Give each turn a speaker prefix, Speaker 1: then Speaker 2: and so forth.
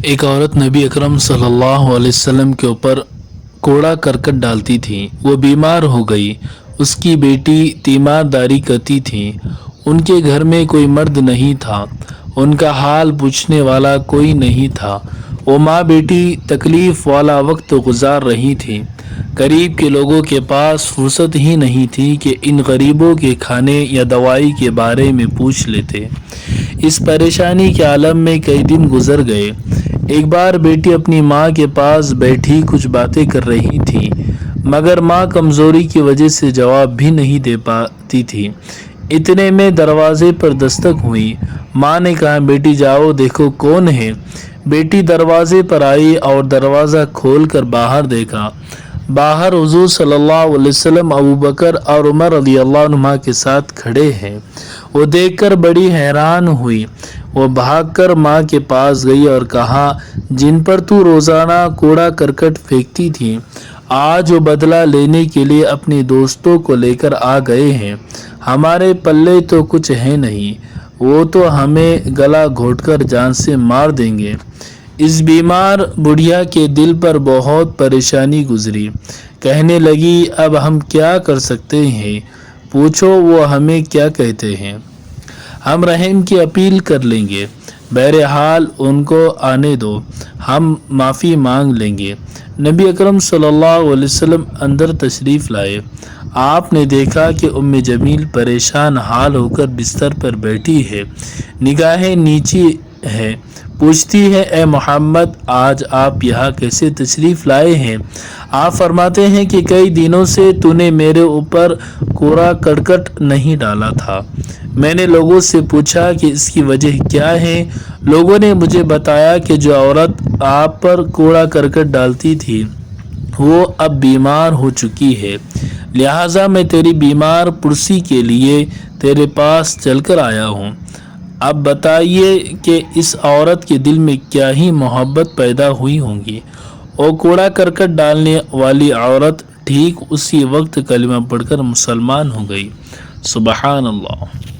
Speaker 1: एक औरत नबी अकरम सल्लल्लाहु अलैहि वसल्लम के ऊपर कूड़ा करकट डालती थी। वो बीमार हो गई। उसकी बेटी तीमारदारी करती थी। उनके घर में कोई मर्द नहीं था। उनका हाल पूछने वाला कोई नहीं था। वो माँ बेटी तकलीफ़ वाला वक्त गुजार रही थी। करीब के लोगों के पास फुर्सत ही नहीं थी कि इन गरीबों के खाने या दवाई के बारे में पूछ लेते। इस परेशानी के आलम में कई दिन गुजर गए। एक बार बेटी अपनी माँ के पास बैठी कुछ बातें कर रही थी, मगर माँ कमज़ोरी की वजह से जवाब भी नहीं दे पाती थी। इतने में दरवाजे पर दस्तक हुई। माँ ने कहा, बेटी जाओ देखो कौन है। बेटी दरवाजे पर आई और दरवाज़ा खोलकर बाहर देखा। बाहर हुजूर सल्लल्लाहु अलैहि वसल्लम, अबू बकर और उमर रज़ियल्लाहु अन्हुमा के साथ खड़े हैं। वो देखकर बड़ी हैरान हुई। वो भागकर माँ के पास गई और कहा, जिन पर तू रोज़ाना कूड़ा करकट फेंकती थी, आज वो बदला लेने के लिए अपने दोस्तों को लेकर आ गए हैं। हमारे पल्ले तो कुछ है नहीं, वो तो हमें गला घोंटकर जान से मार देंगे। इस बीमार बुढ़िया के दिल पर बहुत परेशानी गुजरी। कहने लगी, अब हम क्या कर सकते हैं? पूछो वो हमें क्या कहते हैं। हम रहम की अपील कर लेंगे। बहरहाल उनको आने दो, हम माफ़ी मांग लेंगे। नबी अकरम सल्लल्लाहु अलैहि वसल्लम अंदर तशरीफ़ लाए। आपने देखा कि उम्मे जमील परेशान हाल होकर बिस्तर पर बैठी है, निगाहें नीची है। पूछती है, ए मोहम्मद, आज आप यहाँ कैसे तशरीफ़ लाए हैं? आप फरमाते हैं कि कई दिनों से तूने मेरे ऊपर कूड़ा करकट नहीं डाला था। मैंने लोगों से पूछा कि इसकी वजह क्या है। लोगों ने मुझे बताया कि जो औरत आप पर कूड़ा करकट डालती थी वो अब बीमार हो चुकी है, लिहाजा मैं तेरी बीमार पुरसी के लिए तेरे पास चलकर आया हूँ। अब बताइए कि इस औरत के दिल में क्या ही मोहब्बत पैदा हुई होंगी। और कूड़ा करकट डालने वाली औरत ठीक उसी वक्त कलिमा पढ़कर मुसलमान हो गई। सुबहान अल्लाह।